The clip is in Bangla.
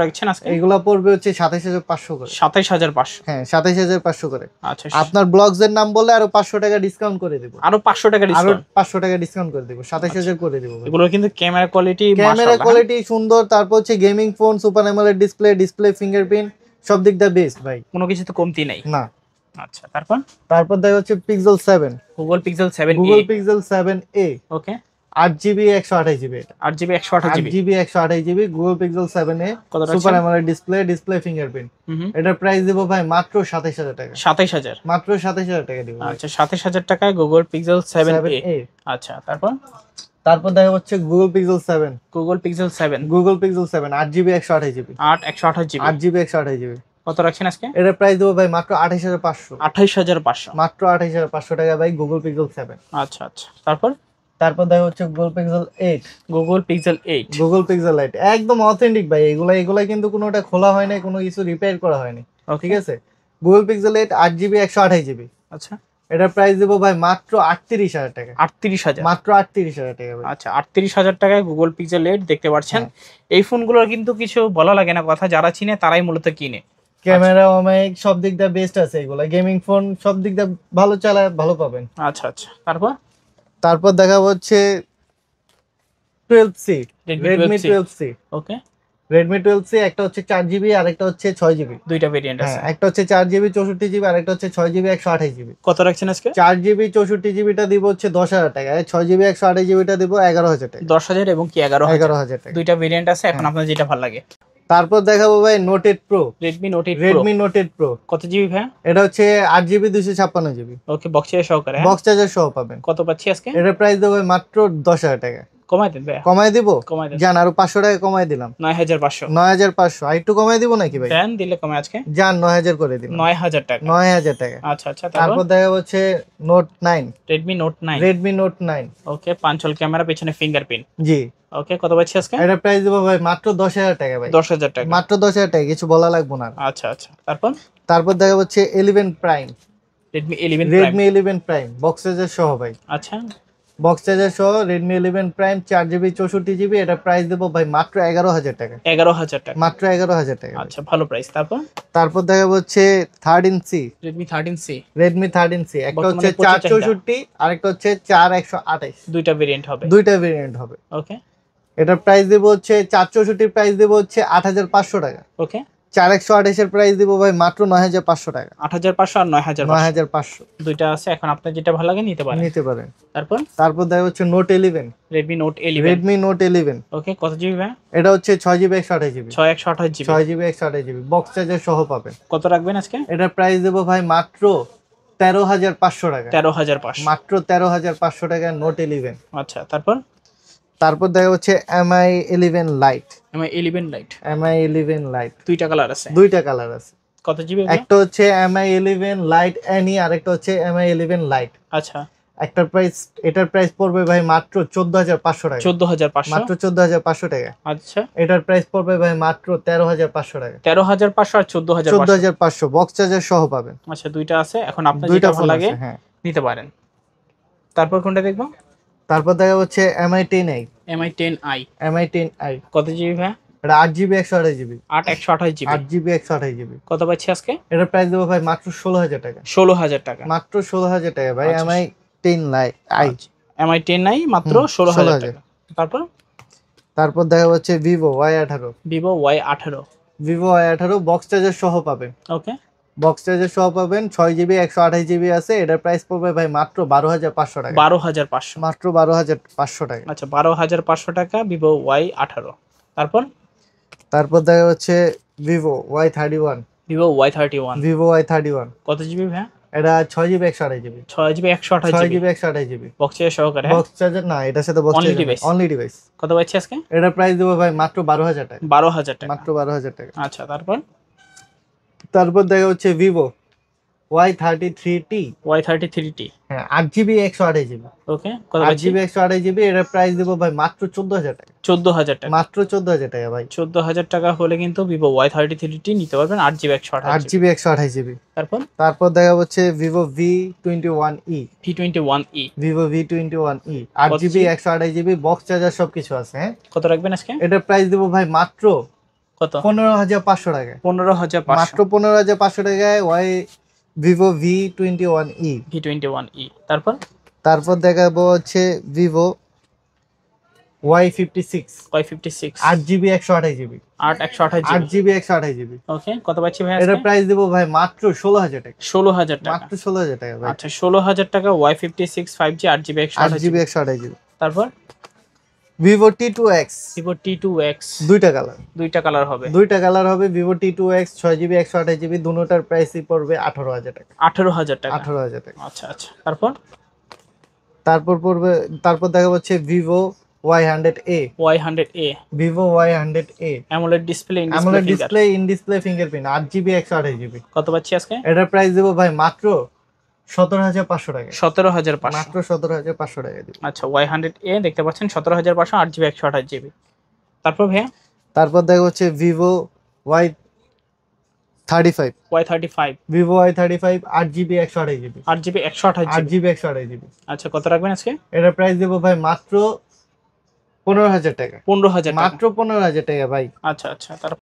রাখছেন আজকে? এগুলা পড়বে হচ্ছে 27500 করে। 27500। হ্যাঁ 27500 করে। আচ্ছা, আপনার ব্লগস এর নাম বললে আরো 500 টাকা ডিসকাউন্ট করে দেব। আরো 500 টাকা আরো ডিসকাউন্ট? 500 টাকা ডিসকাউন্ট করে দেব, 27000 করে দেব ভাই। এগুলোর কিন্তু ক্যামেরা কোয়ালিটি ক্যামেরা মাশাআল্লাহ। কোয়ালিটি সুন্দর, তারপর হচ্ছে gaming phone, super AMOLED display fingerprint, সব দিক দিয়ে বেস্ট ভাই। কোনো কিছু তো কমতি নাই। না। আচ্ছা, তারপর দেখা হচ্ছে Pixel 7, Google Pixel 7a। Google Pixel 7a, ওকে। 8GB 128GB এটা। 8GB 128GB। 8GB 128GB Google Pixel 7a, super AMOLED display fingerprint. এটার প্রাইস দেব ভাই মাত্র 27000 টাকা। 27000? মাত্র 27000 টাকা দেব। আচ্ছা, 27000 টাকায় Google Pixel 7a। আচ্ছা, তারপর দেখা হচ্ছে Google Pixel 7, Google Pixel 7, Google Pixel 7 8GB 128GB, 128GB। 8GB 128GB কত রাখছেন আজকে? এটার প্রাইস দেব ভাই মাত্র 28500। 28500? মাত্র 28500 টাকা ভাই Google Pixel 7। আচ্ছা, তারপর দেখা হচ্ছে Google Pixel 8, Google Pixel 8, Google Pixel 8 একদম অথেন্টিক ভাই। এগুলা কিন্তু কোনোটা খোলা হয় নাই, কোনো কিছু রিপেয়ার করা হয়নি। ঠিক আছে, Google Pixel 8 8GB 128GB। আচ্ছা, এটার প্রাইস দেব ভাই মাত্র 38000 টাকা। 38000? মাত্র 38000 টাকা ভাই। আচ্ছা, 38000 টাকায় Google Pixel 8 দেখতে পাচ্ছেন। এই ফোনগুলোর কিন্তু কিছু বলা লাগে না, কথা যারা চিনে তারাই মূলত কিনে। ক্যামেরা অনেক সব দিক দিয়ে বেস্ট আছে, এগুলা গেমিং ফোন সব দিক দিয়ে ভালো চালায়, ভালো পাবেন। আচ্ছা, তারপর দেখা হচ্ছে 12C, Redmi 12C। ওকে। Redmi 12C একটা হচ্ছে 4GB আর একটা হচ্ছে 6GB। দুইটা ভেরিয়েন্ট আছে। একটা হচ্ছে 4GB 64GB আর একটা হচ্ছে 6GB 128GB। কত রাখছেন আজকে? 4GB 64GB টা দিব হচ্ছে 10000 টাকা, 6GB 128GB টা দিব 11000 টাকা। 10000 এবং কি 11000 টাকা। দুইটা ভেরিয়েন্ট আছে, এখন আপনার যেটা ভালো লাগে। তারপর দেখাবো ভাই Note 8 Pro, Redmi Note 8 Pro। Redmi Note 8 Pro কত জিবি ভাই? এটা হচ্ছে 8GB 256GB। ওকে, বক্স চার্জার সহকারে? বক্স চার্জার সহ পাবেন। কত পাচ্ছি আজকে? এটার প্রাইস দেবো মাত্র 10000 টাকা। কমাই দেন ভাই? কমাই দিব, কমাই দেন। জান আরো 500 টাকা কমাই দিলাম। 9500। 9500 আর একটু কমাই দিব নাকি ভাই? দেন, দিলে কমে আজকে। জান 9000 করে দিলাম। 9000 টাকা? 9000 টাকা। আচ্ছা, তারপর দেখা হচ্ছে Note 9, Redmi Note 9। Redmi Note 9 ওকে, পাঁচল ক্যামেরা, পেছনে ফিঙ্গারপ্রিন্ট। জি। ওকে, কত পাচ্ছি আজকে? এটার প্রাইস দেবো ভাই মাত্র 10000 টাকা ভাই। 10000 টাকা? মাত্র 10000 টাকা, কিছু বলা লাগবে না। আচ্ছা, তারপর দেখা হচ্ছে 11 Prime, Redmi 11 Prime। Redmi 11 Prime box charger সহ ভাই। আচ্ছা, বক্স চার্জার সহ Redmi 11 Prime 4GB 64GB। এটা প্রাইস দেবো ভাই মাত্র 11000 টাকা। 11000 টাকা? মাত্র 11000 টাকা। আচ্ছা, ভালো প্রাইস। তারপর দেখা হচ্ছে 13C, Redmi 13C। Redmi 13C একটা হচ্ছে 464 আর একটা হচ্ছে 4128। দুইটা ভেরিয়েন্ট হবে? দুইটা ভেরিয়েন্ট হবে। ওকে। এটার প্রাইস দেব হচ্ছে 464 প্রাইস দেব হচ্ছে 8500 টাকা। ওকে। 4128 এর প্রাইস দেব ভাই মাত্র 9500 টাকা। 8500 আর 9500 দুইটা আছে, এখন আপনার যেটা ভালো লাগে নিতে পারেন। তারপর দেখা হচ্ছে Note 11, Redmi Note 11। Redmi Note 11 ওকে, কত জিবি ভাই? এটা হচ্ছে 6GB 128GB। 6128GB? 6GB 128GB box charger সহ পাবেন। কত রাখবেন আজকে? এটার প্রাইস দেব ভাই মাত্র 13500 টাকা। 13500? মাত্র 13500 টাকা Note 11। আচ্ছা, তারপর দেখা হচ্ছে Mi 11 Lite, Mi 11 Lite। Mi 11 Lite দুইটা কালার আছে? দুইটা কালার আছে। কত জিবি? একটা হচ্ছে Mi 11 Lite NE আর একটা হচ্ছে Mi 11 Lite। আচ্ছা, এটার প্রাইস পড়বে ভাই মাত্র 14500 টাকা। 14500? মাত্র 14500 টাকা। আচ্ছা, এটার প্রাইস পড়বে ভাই মাত্র 13500 টাকা। 13500 আর 14500? 14500 বক্স চার্জার সহ পাবেন। আচ্ছা, দুইটা আছে, এখন আপনার যেটা ভালো লাগে নিতে পারেন। তারপর কোনটা দেখবো? তারপর দেখা হচ্ছে Mi 10i, Mi 10i। Mi 10i কত জিবি ভাই? এটা 8GB 128GB। 128GB? 8GB 128GB কত পাচ্ছি আজকে? এটার প্রাইস দেবো ভাই মাত্র 16000 টাকা। 16000 টাকা? মাত্র 16000 টাকা ভাই Mi 10i। Mi 10i মাত্র 16000 টাকা। তারপর দেখা হচ্ছে Vivo Y18, Vivo Y18। Vivo Y18 box charger সহ পাবেন। ওকে, বক্স চার্জার সহ পাবেন। 6GB 128GB আছে। এটার প্রাইস পড়বে ভাই মাত্র 12500 টাকা। 12500? মাত্র 12500 টাকা। আচ্ছা, 12500 টাকা Vivo Y18। তারপর দেখা হচ্ছে Vivo Y31, Vivo Y31। Vivo Y31 কত জিবি ভাই? এটা 6GB 128GB। 6GB 128GB? 6GB 128GB box charger সহকারে? বক্স চার্জার না, এটার সাথে বক্স চার্জার অনলি ডিভাইস। কত পাচ্ছি আজকে? এটার প্রাইস দেবো ভাই মাত্র 12000 টাকা। 12000 টাকা? মাত্র 12000 টাকা। আচ্ছা, তারপর দেখা হচ্ছে Vivo Y33T, Y33T। হ্যাঁ 8GB 128GB। ওকে, কত পাচ্ছি? 8GB 128GB এটার প্রাইস দেবো ভাই মাত্র 14000 টাকা। 14000 টাকা? মাত্র 14000 টাকা ভাই। 14000 টাকা হলে কিন্তু Vivo Y33T নিতে পারবেন, 8GB 128GB। 8GB 128GB। তারপর দেখা হচ্ছে Vivo V21e, V21e। Vivo V21e 8GB 128GB box charger সবকিছু আছে। হ্যাঁ, কত রাখবেন আজকে? এটার প্রাইস দেবো ভাই মাত্র কত? 15,500 টাকায়। 15,500 মাত্র 15,500 টাকায় ভিভো V21e। V21e। তারপর তারপর দেখাবো হচ্ছে Vivo Y56 Y56 8GB 128GB 128GB 8GB 128GB। ওকে, কত পাচ্ছি ভাই এটার আজকে? প্রাইস দিব ভাই মাত্র 16,000 টাকা। 16,000 টাকা। মাত্র 16,000 টাকা ভাই। আচ্ছা 16,000 টাকা Y56 5G 8GB 8GB 128GB। 128GB। তারপর ভিভো T2X Vivo T2X দুইটা কালার, দুইটা কালার হবে, দুইটা কালার হবে। ভিভো T2X 6GB 128GB দুটোটার প্রাইসই পড়বে 18,000 টাকা। 18,000 টাকা। 18,000 টাকা। আচ্ছা আচ্ছা, তারপর তারপর দেখা যাচ্ছে Vivo Y100A। Y100A Vivo Y100A AMOLED display in AMOLED display display in display fingerprint 8GB 128GB। কত পাচ্ছি আজকে? এটার প্রাইস দেবো ভাই মাত্র 17,500 টাকা। 17,500। মাত্র 17,500 টাকা দিব। আচ্ছা Y100A দেখতে পাচ্ছেন 17,500 8GB 128GB। তারপর ভাইয়া তারপর দেখা হচ্ছে Vivo Y35 Y35 Vivo Y35 8GB 128GB 8GB 128GB। 8GB 128GB। আচ্ছা কত রাখবেন আজকে? এটার প্রাইস দেবো ভাই মাত্র 15,000 টাকা। 15,000 টাকা। মাত্র 15,000 টাকা ভাই। আচ্ছা আচ্ছা, তারপর